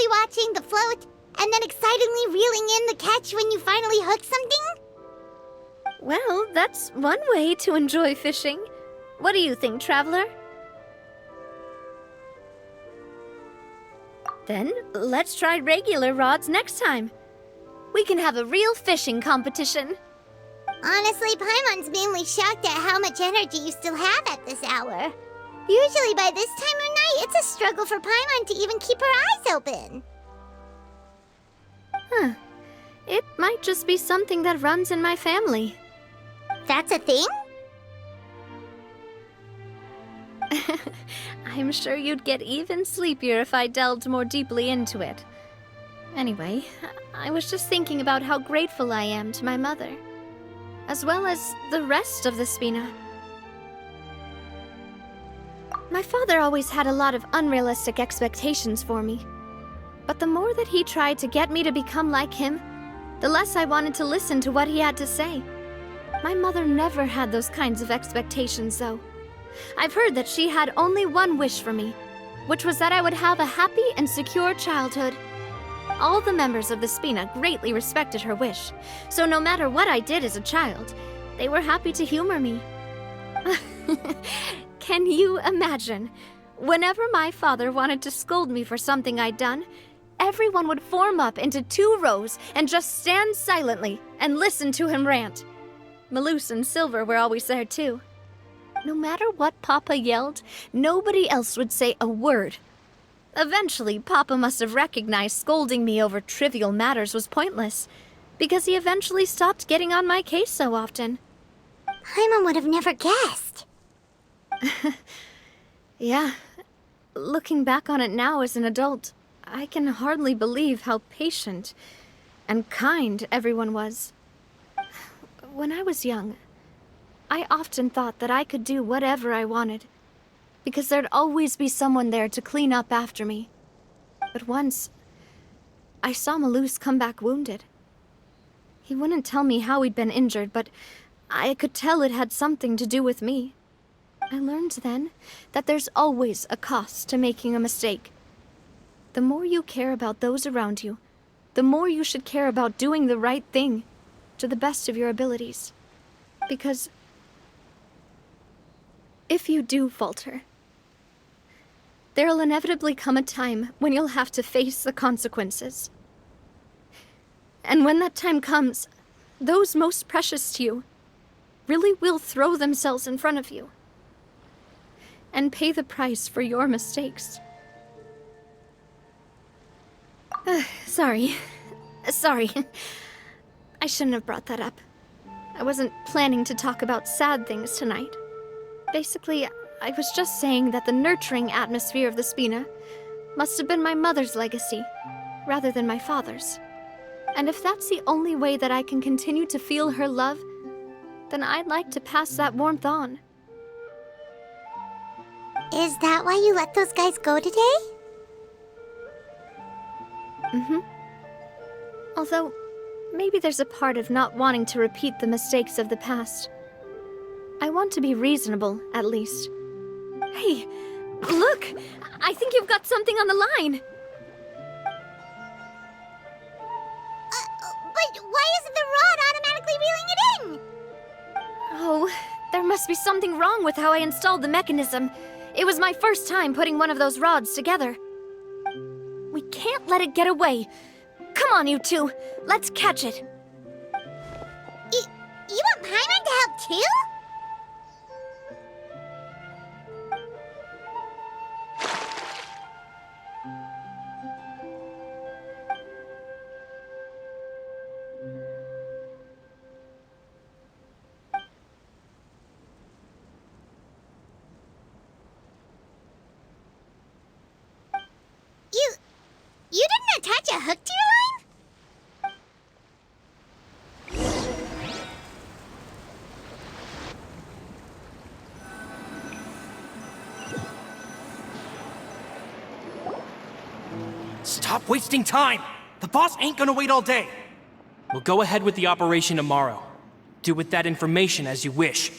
passively watching the float, and then excitedly reeling in the catch when you finally hook something? Well, that's one way to enjoy fishing. What do you think, Traveler? Then, let's try regular rods next time. We can have a real fishing competition. Honestly, Paimon's mainly shocked at how much energy you still have at this hour. Usually by this time of night, it's a struggle for Paimon to even keep her eyes open. Huh. It might just be something that runs in my family. That's a thing? I'm sure you'd get even sleepier if I delved more deeply into it. Anyway, I was just thinking about how grateful I am to my mother, as well as the rest of the Spina. My father always had a lot of unrealistic expectations for me. But the more that he tried to get me to become like him, the less I wanted to listen to what he had to say. My mother never had those kinds of expectations, though. I've heard that she had only one wish for me, which was that I would have a happy and secure childhood. All the members of the Spina greatly respected her wish, so no matter what I did as a child, they were happy to humor me. Can you imagine? Whenever my father wanted to scold me for something I'd done, everyone would form up into 2 rows and just stand silently and listen to him rant. Malus and Silver were always there too. No matter what Papa yelled, nobody else would say a word. Eventually, Papa must have recognized scolding me over trivial matters was pointless, because he eventually stopped getting on my case so often. Paimon would have never guessed. Yeah. Looking back on it now as an adult, I can hardly believe how patient and kind everyone was. When I was young, I often thought that I could do whatever I wanted, because there'd always be someone there to clean up after me. But once, I saw Malus come back wounded. He wouldn't tell me how he'd been injured, but I could tell it had something to do with me. I learned then that there's always a cost to making a mistake. The more you care about those around you, the more you should care about doing the right thing to the best of your abilities. Because if you do falter, there'll inevitably come a time when you'll have to face the consequences. And when that time comes, those most precious to you really will throw themselves in front of you and pay the price for your mistakes. Sorry. I shouldn't have brought that up. I wasn't planning to talk about sad things tonight. Basically, I was just saying that the nurturing atmosphere of the Spina must have been my mother's legacy, rather than my father's. And if that's the only way that I can continue to feel her love, then I'd like to pass that warmth on. Is that why you let those guys go today? Although, maybe there's a part of not wanting to repeat the mistakes of the past. I want to be reasonable, at least. Hey, look! I think you've got something on the line! But why isn't the rod automatically reeling it in? Oh, there must be something wrong with how I installed the mechanism. It was my first time putting one of those rods together. We can't let it get away. Come on, you two. Let's catch it. You want Paimon to help too? You didn't attach a hook to your line? Stop wasting time! The boss ain't gonna wait all day! We'll go ahead with the operation tomorrow. Do with that information as you wish.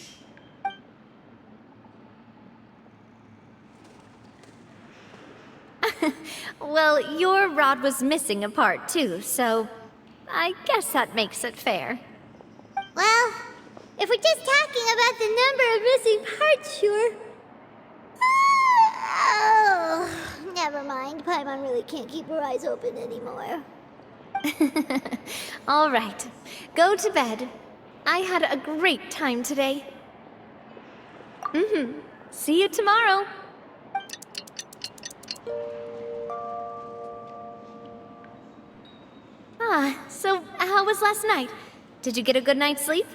Well, your rod was missing a part too, so I guess that makes it fair. Well, if we're just talking about the number of missing parts, sure. Oh, never mind. Paimon really can't keep her eyes open anymore. All right, go to bed. I had a great time today. See you tomorrow. So how was last night? Did you get a good night's sleep?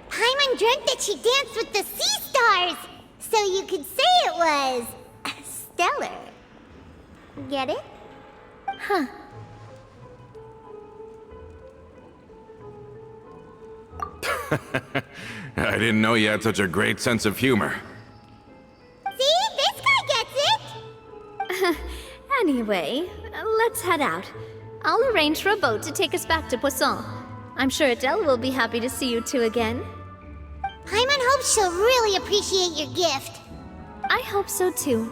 Paimon dreamt that she danced with the sea stars, so you could say it was stellar. Get it? Huh. I didn't know you had such a great sense of humor. See? This guy gets it! Anyway, let's head out. I'll arrange for a boat to take us back to Poisson. I'm sure Adele will be happy to see you two again. Paimon hopes she'll really appreciate your gift. I hope so too.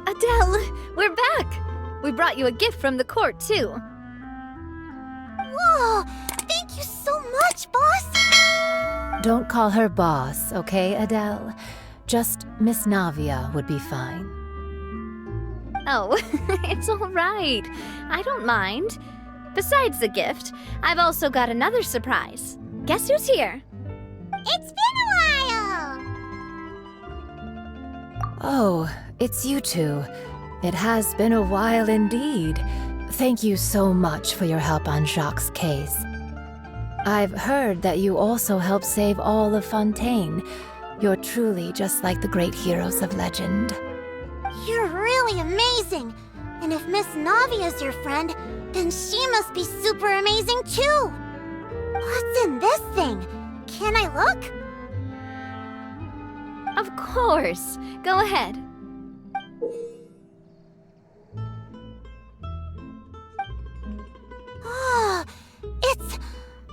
Adele, we're back! We brought you a gift from the court, too. Whoa! Thank you so much, boss! Don't call her boss, okay, Adele? Just Miss Navia would be fine. Oh, it's all right. I don't mind. Besides the gift, I've also got another surprise. Guess who's here? It's been a while! Oh, it's you two. It has been a while indeed. Thank you so much for your help on Jacques' case. I've heard that you also helped save all of Fontaine. You're truly just like the great heroes of legend. You're really amazing! And if Miss Navia's your friend, then she must be super amazing too! What's in this thing? Can I look? Of course. Go ahead. Oh, it's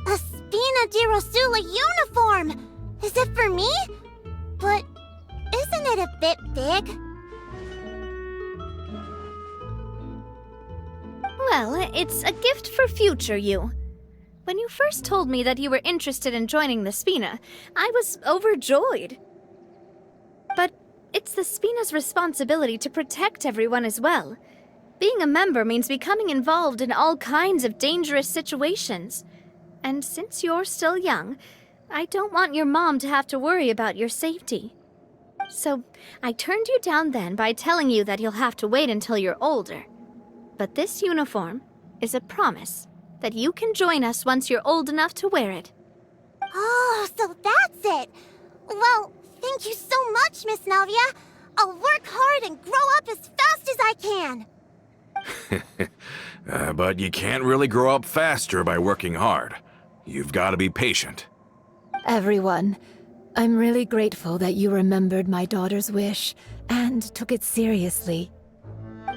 a Spina di Rosula uniform! Is it for me? But isn't it a bit big? Well, it's a gift for future you. When you first told me that you were interested in joining the Spina, I was overjoyed. But it's the Spina's responsibility to protect everyone as well. Being a member means becoming involved in all kinds of dangerous situations. And since you're still young, I don't want your mom to have to worry about your safety. So I turned you down then by telling you that you'll have to wait until you're older. But this uniform is a promise that you can join us once you're old enough to wear it. Oh, so that's it! Well, thank you so much, Miss Navia! I'll work hard and grow up as fast as I can! But you can't really grow up faster by working hard. You've got to be patient. Everyone, I'm really grateful that you remembered my daughter's wish and took it seriously.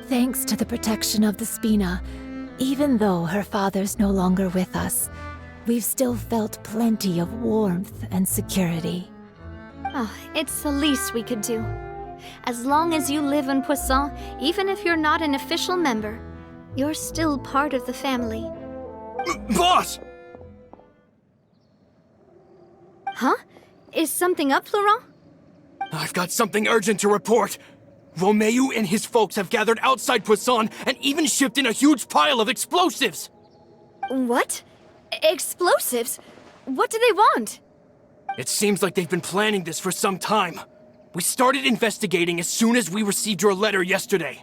Thanks to the protection of the Spina, even though her father's no longer with us, we've still felt plenty of warmth and security. Oh, it's the least we could do. As long as you live in Poisson, even if you're not an official member, you're still part of the family. Boss! Huh? Is something up, Laurent? I've got something urgent to report. Romeu and his folks have gathered outside Poisson and even shipped in a huge pile of explosives. What? Explosives? What do they want? It seems like they've been planning this for some time. We started investigating as soon as we received your letter yesterday.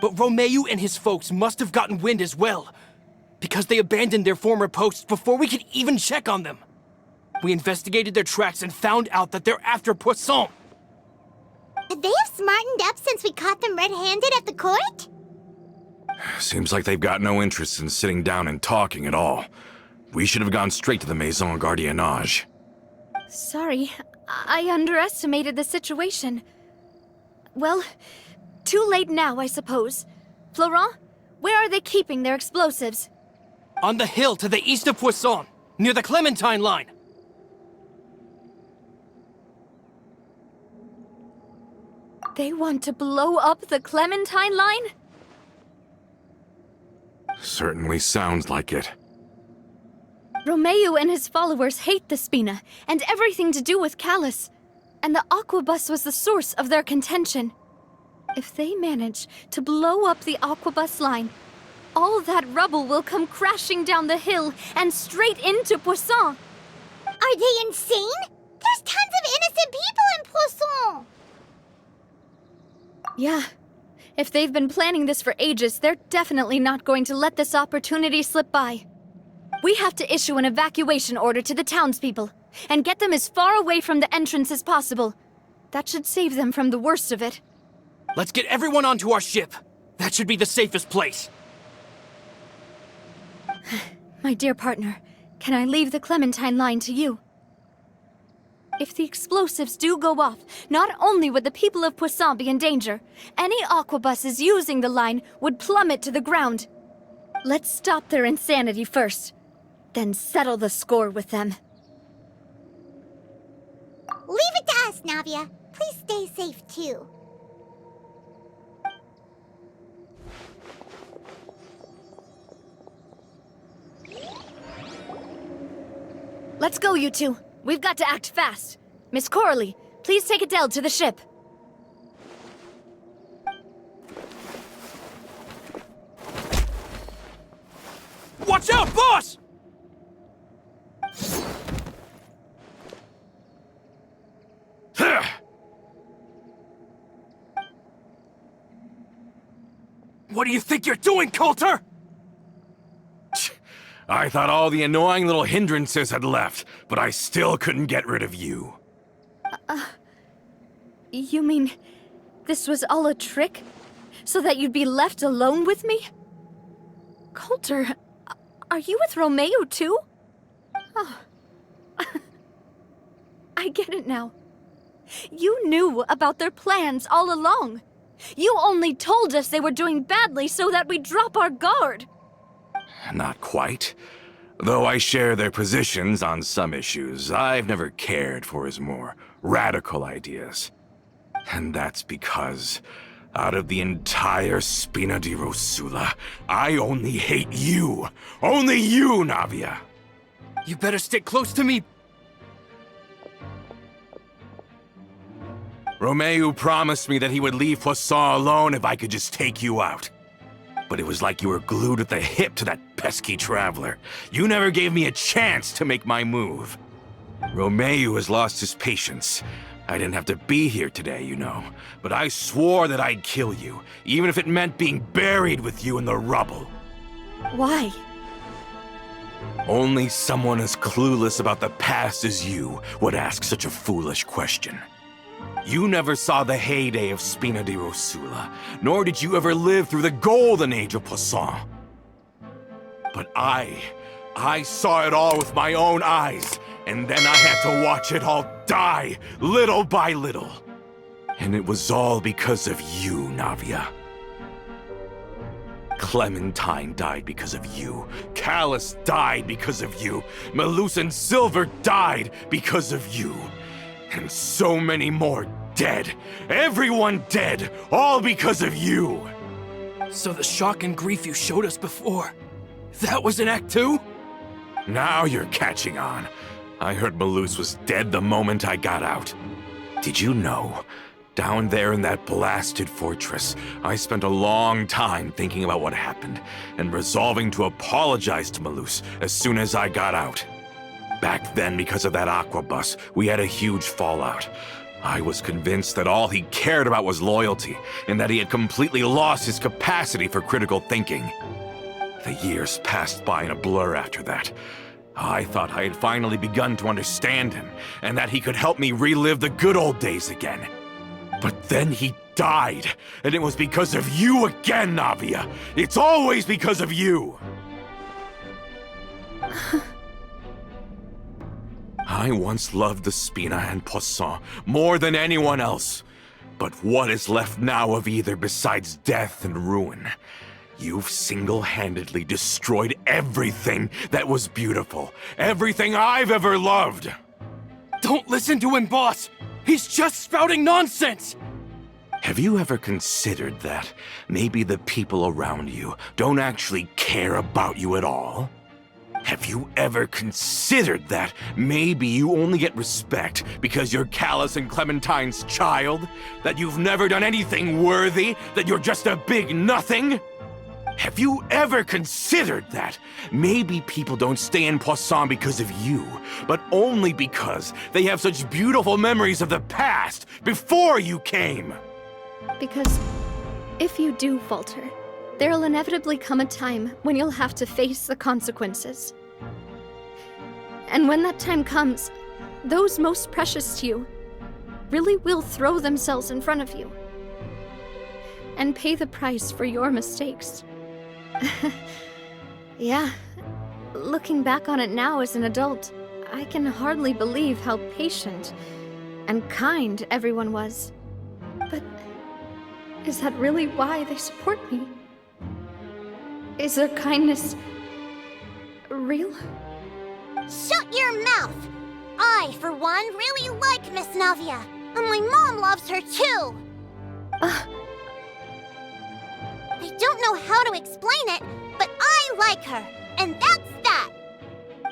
But Romeu and his folks must have gotten wind as well, because they abandoned their former posts before we could even check on them. We investigated their tracks and found out that they're after Poisson. Could they have smartened up since we caught them red-handed at the court? Seems like they've got no interest in sitting down and talking at all. We should have gone straight to the Maison Gardiennage. Sorry, I underestimated the situation. Well, too late now, I suppose. Florent, where are they keeping their explosives? On the hill to the east of Poisson, near the Clementine line. They want to blow up the Clementine line? Certainly sounds like it. Romeu and his followers hate the Spina and everything to do with Callus. And the Aquabus was the source of their contention. If they manage to blow up the Aquabus line, all that rubble will come crashing down the hill and straight into Poisson. Are they insane? There's tons of innocent people in Poisson! Yeah. If they've been planning this for ages, they're definitely not going to let this opportunity slip by. We have to issue an evacuation order to the townspeople and get them as far away from the entrance as possible. That should save them from the worst of it. Let's get everyone onto our ship. That should be the safest place. My dear partner, can I leave the Clementine line to you? If the explosives do go off, not only would the people of Poisson be in danger, any aquabuses using the line would plummet to the ground. Let's stop their insanity first, then settle the score with them. Leave it to us, Navia. Please stay safe, too. Let's go, you two. We've got to act fast. Miss Coralie, please take Adele to the ship. Watch out, boss! What do you think you're doing, Coulter? I thought all the annoying little hindrances had left, but I still couldn't get rid of you. You mean this was all a trick? So that you'd be left alone with me? Coulter, are you with Romeu too? Oh. I get it now. You knew about their plans all along. You only told us they were doing badly so that we'd drop our guard. Not quite. Though I share their positions on some issues, I've never cared for his more radical ideas. And that's because, out of the entire Spina di Rosula, I only hate you. Only you, Navia. You better stick close to me. Romeu promised me that he would leave Poisson alone if I could just take you out. But it was like you were glued at the hip to that pesky traveler. You never gave me a chance to make my move. Romeu has lost his patience. I didn't have to be here today, you know. But I swore that I'd kill you, even if it meant being buried with you in the rubble. Why? Only someone as clueless about the past as you would ask such a foolish question. You never saw the heyday of Spina di Rosula, nor did you ever live through the golden age of Poisson. But I saw it all with my own eyes, and then I had to watch it all die, little by little. And it was all because of you, Navia. Clementine died because of you. Callus died because of you. Melus and Silver died because of you. And so many more dead. Everyone dead, all because of you. So the shock and grief you showed us before, that was in Act 2? Now you're catching on. I heard Melus was dead the moment I got out. Did you know? Down there in that blasted fortress, I spent a long time thinking about what happened, and resolving to apologize to Melus as soon as I got out. Back then, because of that aqua bus, we had a huge fallout. I was convinced that all he cared about was loyalty, and that he had completely lost his capacity for critical thinking. The years passed by in a blur after that. I thought I had finally begun to understand him, and that he could help me relive the good old days again. But then he died, and it was because of you again, Navia! It's always because of you! I once loved the Spina and Poisson more than anyone else. But what is left now of either besides death and ruin? You've single-handedly destroyed everything that was beautiful. Everything I've ever loved! Don't listen to him, boss! He's just spouting nonsense! Have you ever considered that maybe the people around you don't actually care about you at all? Have you ever considered that maybe you only get respect because you're Callus and Clementine's child? That you've never done anything worthy? That you're just a big nothing? Have you ever considered that maybe people don't stay in Poisson because of you, but only because they have such beautiful memories of the past before you came? Because if you do falter, there'll inevitably come a time when you'll have to face the consequences. And when that time comes, those most precious to you really will throw themselves in front of you and pay the price for your mistakes. Yeah, looking back on it now as an adult, I can hardly believe how patient and kind everyone was. But is that really why they support me? Is their kindness real? Shut your mouth! I, for one, really like Miss Navia, and my mom loves her too! I don't know how to explain it, but I like her, and that's that!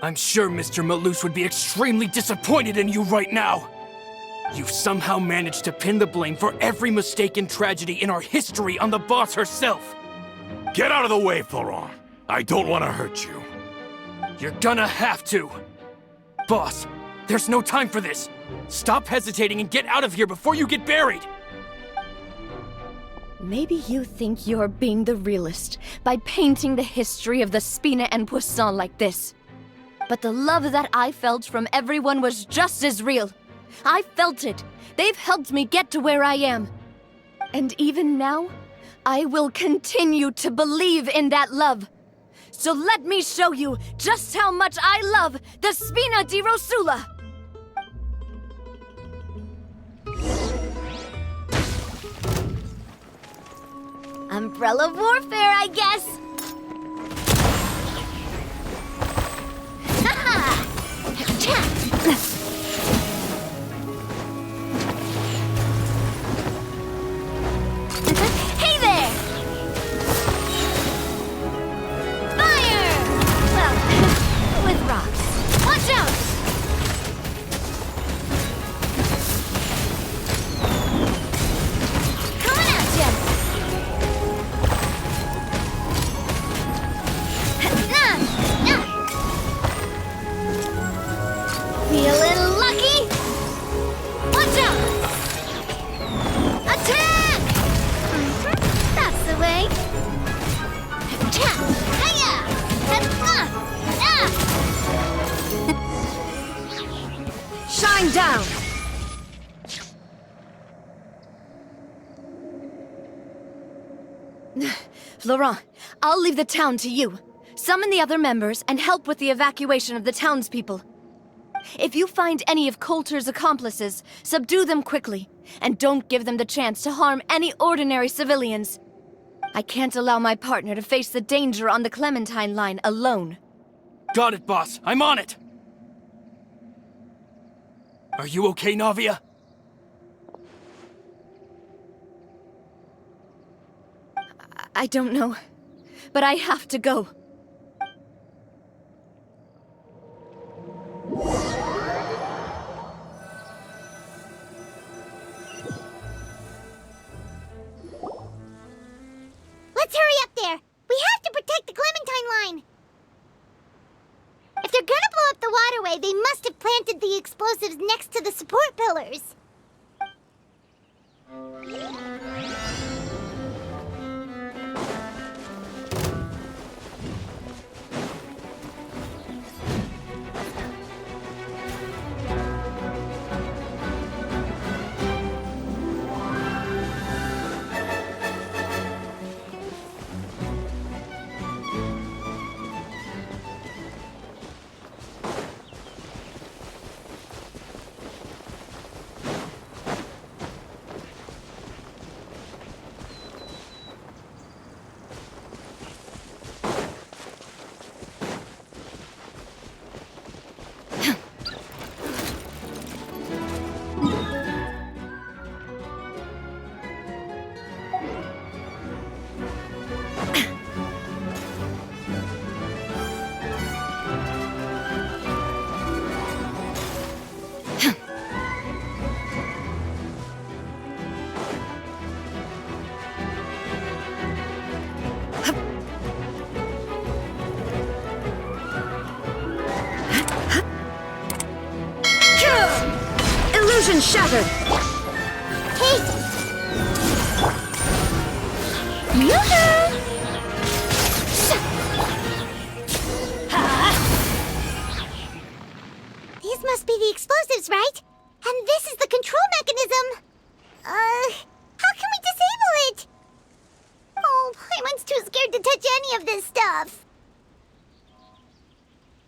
I'm sure Mr. Malus would be extremely disappointed in you right now! You've somehow managed to pin the blame for every mistake and tragedy in our history on the boss herself! Get out of the way, Florent! I don't want to hurt you. You're gonna have to! Boss, there's no time for this! Stop hesitating and get out of here before you get buried! Maybe you think you're being the realist by painting the history of the Spina and Poisson like this. But the love that I felt from everyone was just as real. I felt it. They've helped me get to where I am. And even now, I will continue to believe in that love. So let me show you just how much I love the Spina di Rosula! Umbrella warfare, I guess! Ha-ha! Hey there! Fire! Well, with rocks. Watch out! Coming at ya! Feeling lucky? Watch out! Attack! That's the way. Hiya! Shine down! Laurent, I'll leave the town to you. Summon the other members and help with the evacuation of the townspeople. If you find any of Coulter's accomplices, subdue them quickly, and don't give them the chance to harm any ordinary civilians. I can't allow my partner to face the danger on the Clementine line alone. Got it, boss. I'm on it! Are you okay, Navia? I don't know, but I have to go. Let's hurry up there! We have to protect the Clementine line! If they're gonna blow up the waterway, they explosives next to the support pillars. Illusion shattered! Hey! These must be the explosives, right? And this is the control mechanism! How can we disable it? Oh, Paimon's too scared to touch any of this stuff.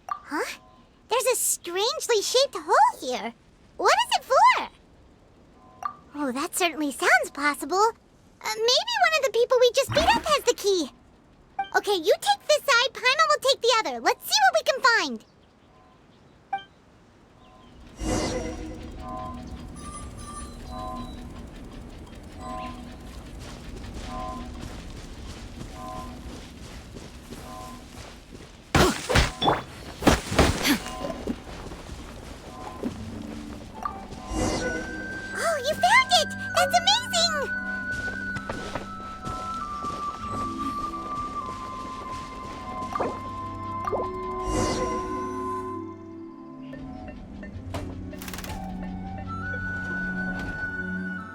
Huh? There's a strangely shaped hole here. What is it for? Oh, that certainly sounds possible. Maybe one of the people we just beat up has the key. Okay, you take this side, Paimon will take the other. Let's see what we can find. Oh, you found it! That's amazing!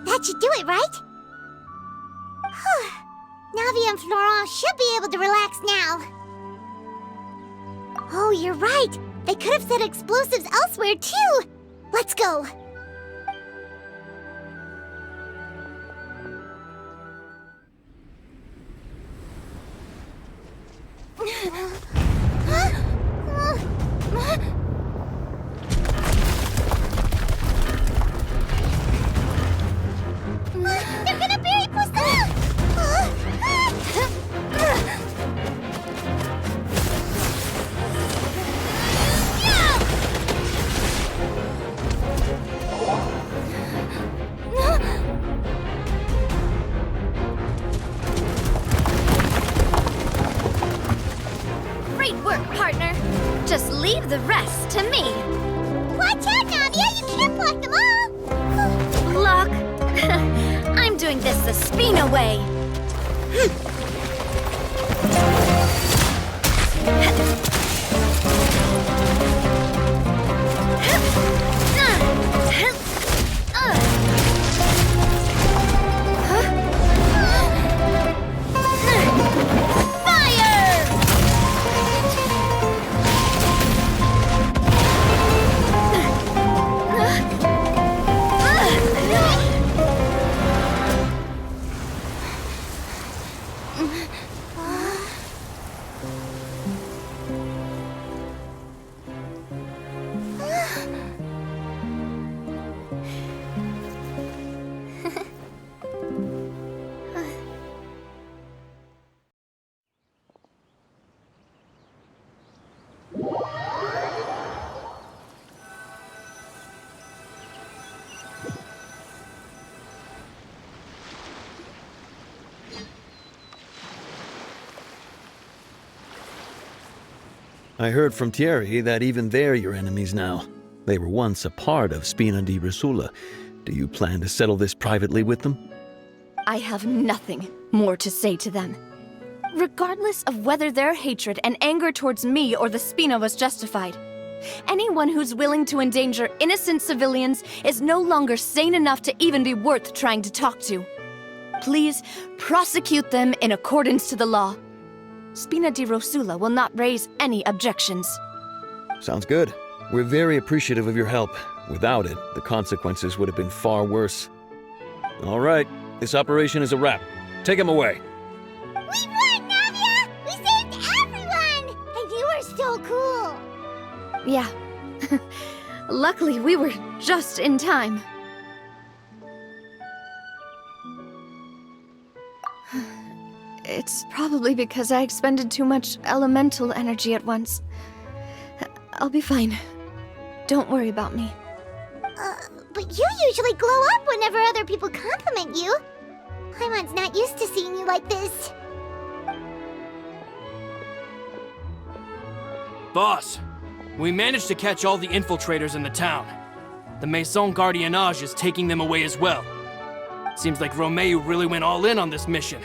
That should do it, right? Whew. Navia and Florent should be able to relax now. Oh, you're right. They could have set explosives elsewhere, too. Let's go. They're gonna bury Poisson! Great work, partner. Just leave the rest to me. Watch out, Navia! You can't block them all! Block. I'm doing this the Spina way. I heard from Thierry that even they're your enemies now. They were once a part of Spina di Rosula. Do you plan to settle this privately with them? I have nothing more to say to them. Regardless of whether their hatred and anger towards me or the Spina was justified, Anyone who's willing to endanger innocent civilians is no longer sane enough to even be worth trying to talk to. Please prosecute them in accordance to the law. Spina di Rosula will not raise any objections. Sounds good. We're very appreciative of your help. Without it, the consequences would have been far worse. All right, this operation is a wrap. Take him away. We won, Navia! We saved everyone! And you were so cool! Yeah. Luckily, we were just in time. It's probably because I expended too much elemental energy at once. I'll be fine. Don't worry about me. But you usually glow up whenever other people compliment you. Paimon's not used to seeing you like this. Boss, we managed to catch all the infiltrators in the town. The Maison Gardiennage is taking them away as well. Seems like Romeo really went all in on this mission.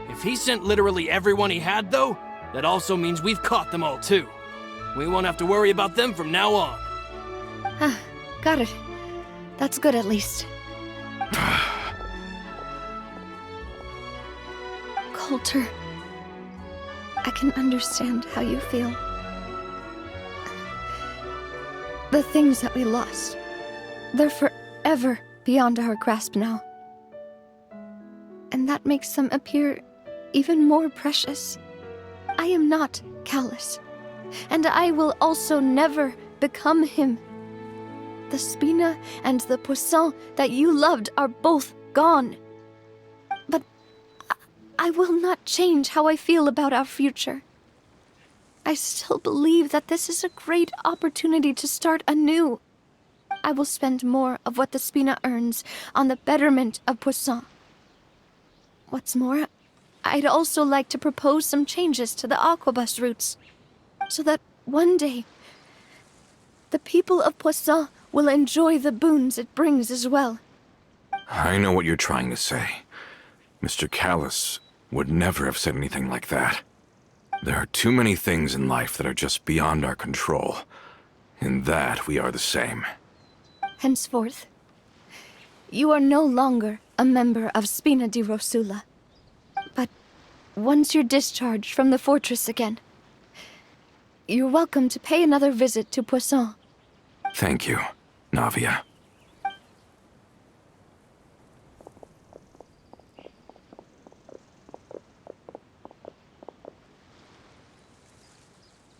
If he sent literally everyone he had, though, that also means we've caught them all, too. We won't have to worry about them from now on. Got it. That's good, at least. Coulter, I can understand how you feel. The things that we lost, they're forever beyond our grasp now. And that makes them appear even more precious. I am not callous, and I will also never become him. The Spina and the Poisson that you loved are both gone. But I will not change how I feel about our future. I still believe that this is a great opportunity to start anew. I will spend more of what the Spina earns on the betterment of Poisson. What's more, I'd also like to propose some changes to the aquabus routes, so that one day, the people of Poisson will enjoy the boons it brings as well. I know what you're trying to say. Mr. Callus would never have said anything like that. There are too many things in life that are just beyond our control. In that, we are the same. Henceforth, you are no longer a member of Spina di Rosula. But once you're discharged from the fortress again, you're welcome to pay another visit to Poisson. Thank you, Navia.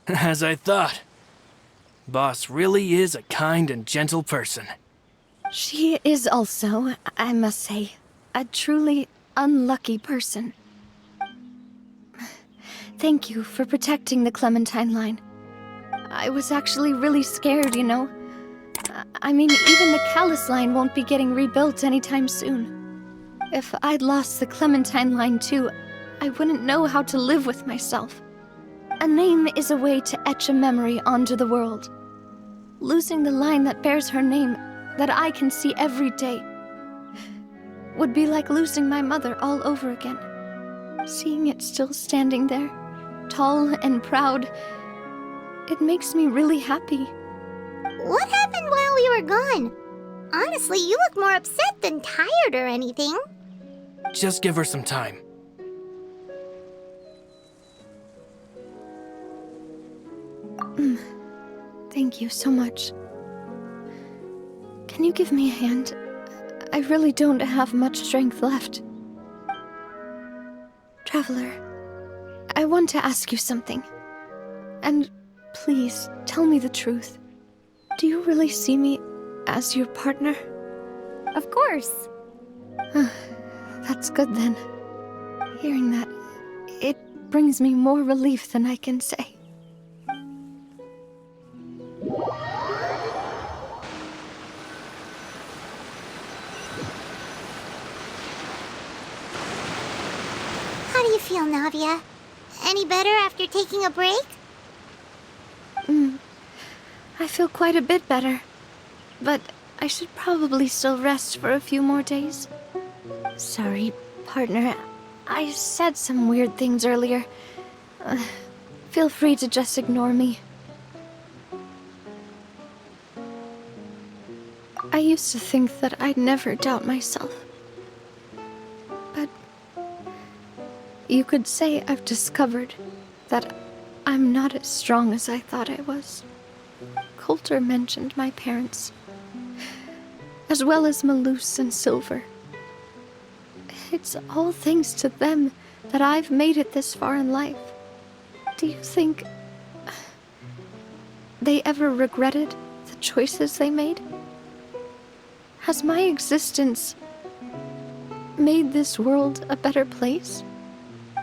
As I thought. Boss really is a kind and gentle person. She is also, I must say, a truly unlucky person. Thank you for protecting the Clementine line. I was actually really scared, you know. I mean, even the Callus line won't be getting rebuilt anytime soon. If I'd lost the Clementine line too, I wouldn't know how to live with myself. A name is a way to etch a memory onto the world. Losing the line that bears her name, that I can see every day, would be like losing my mother all over again. Seeing it still standing there, tall and proud, it makes me really happy. What happened while we were gone? Honestly, you look more upset than tired or anything. Just give her some time. Thank you so much. Can you give me a hand? I really don't have much strength left. Traveler, I want to ask you something. And please, tell me the truth. Do you really see me as your partner? Of course. That's good then. Hearing that, it brings me more relief than I can say. How do you feel, Navia? Any better after taking a break? I feel quite a bit better. But I should probably still rest for a few more days. Sorry, partner. I said some weird things earlier. Feel free to just ignore me. I used to think that I'd never doubt myself. But you could say I've discovered that I'm not as strong as I thought I was. Coulter mentioned my parents, as well as Malus and Silver. It's all thanks to them that I've made it this far in life. Do you think they ever regretted the choices they made? Has my existence made this world a better place?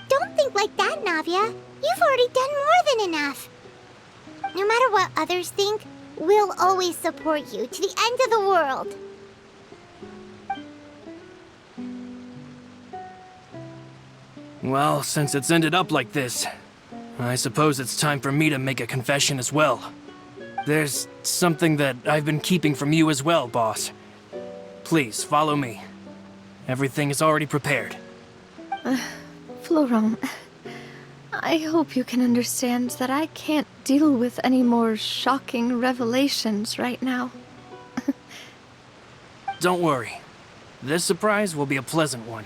Don't think like that, Navia. You've already done more than enough. No matter what others think, we'll always support you to the end of the world. Well, since it's ended up like this, I suppose it's time for me to make a confession as well. There's something that I've been keeping from you as well, boss. Please, follow me. Everything is already prepared. Florent, I hope you can understand that I can't deal with any more shocking revelations right now. Don't worry. This surprise will be a pleasant one.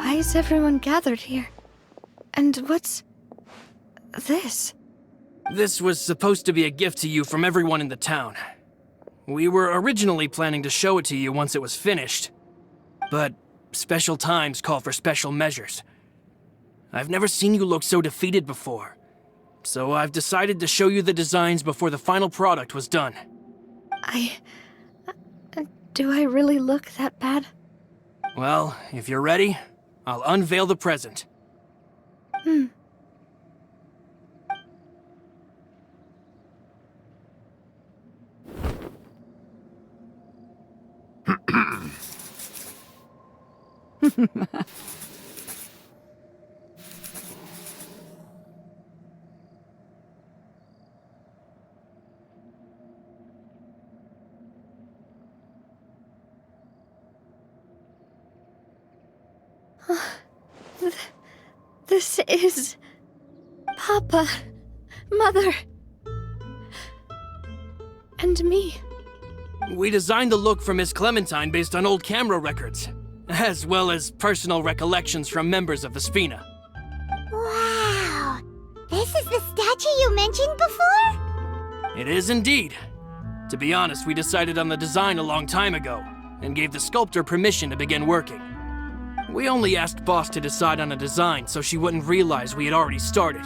Why is everyone gathered here? And what's this? This was supposed to be a gift to you from everyone in the town. We were originally planning to show it to you once it was finished, but special times call for special measures. I've never seen you look so defeated before, so I've decided to show you the designs before the final product was done. Do I really look that bad? Well, if you're ready, I'll unveil the present. This is... Papa, Mother, and me. We designed the look for Miss Clementine based on old camera records, as well as personal recollections from members of the Spina. Wow! This is the statue you mentioned before? It is indeed. To be honest, we decided on the design a long time ago, and gave the sculptor permission to begin working. We only asked Boss to decide on a design so she wouldn't realize we had already started.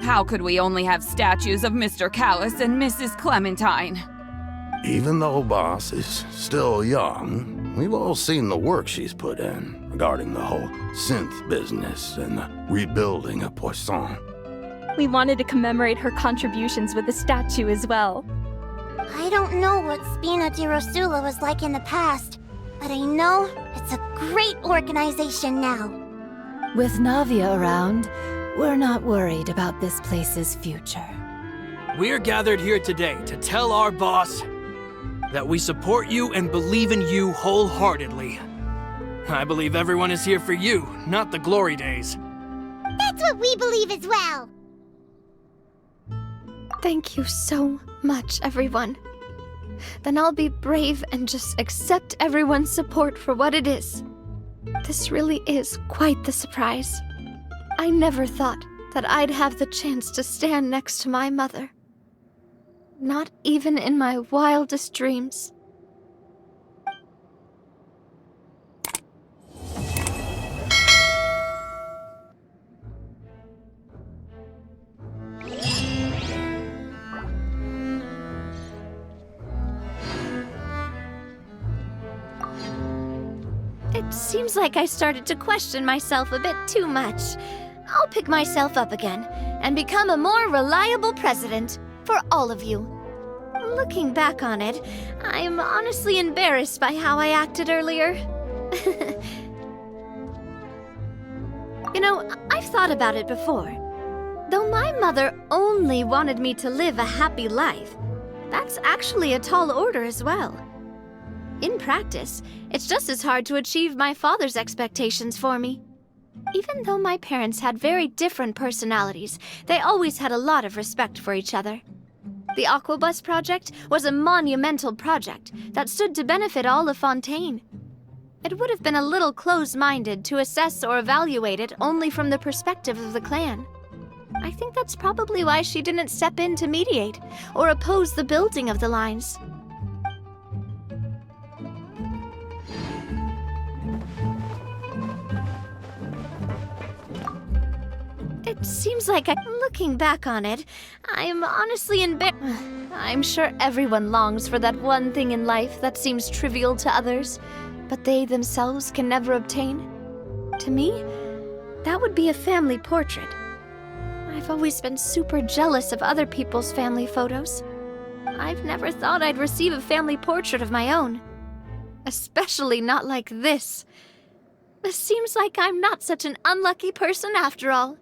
How could we only have statues of Mr. Callus and Mrs. Clementine? Even though Boss is still young, we've all seen the work she's put in regarding the whole synth business and the rebuilding of Poisson. We wanted to commemorate her contributions with a statue as well. I don't know what Spina di Rosula was like in the past, but I know it's a great organization now. With Navia around, we're not worried about this place's future. We're gathered here today to tell our boss that we support you and believe in you wholeheartedly. I believe everyone is here for you, not the glory days. That's what we believe as well. Thank you so much, everyone. Then I'll be brave and just accept everyone's support for what it is. This really is quite the surprise. I never thought that I'd have the chance to stand next to my mother. Not even in my wildest dreams. It seems like I started to question myself a bit too much. I'll pick myself up again and become a more reliable president for all of you. Looking back on it, I'm honestly embarrassed by how I acted earlier. You know, I've thought about it before. Though my mother only wanted me to live a happy life, that's actually a tall order as well. In practice, it's just as hard to achieve my father's expectations for me. Even though my parents had very different personalities, they always had a lot of respect for each other. The Aquabus project was a monumental project that stood to benefit all of Fontaine. It would have been a little close-minded to assess or evaluate it only from the perspective of the clan. I think that's probably why she didn't step in to mediate or oppose the building of the lines. It seems like looking back on it, I'm honestly embarrassed. I'm sure everyone longs for that one thing in life that seems trivial to others, but they themselves can never obtain. To me, that would be a family portrait. I've always been super jealous of other people's family photos. I've never thought I'd receive a family portrait of my own. Especially not like this. It seems like I'm not such an unlucky person after all.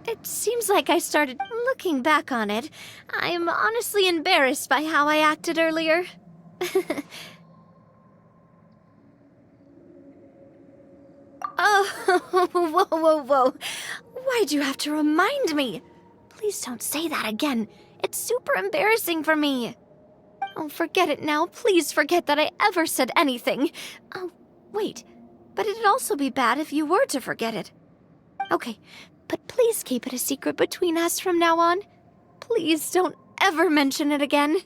It seems like I started looking back on it. I'm honestly embarrassed by how I acted earlier. Oh, whoa. Why'd you have to remind me? Please don't say that again. It's super embarrassing for me. Oh, forget it now. Please forget that I ever said anything. Oh, wait. But it'd also be bad if you were to forget it. Okay. But please keep it a secret between us from now on. Please don't ever mention it again.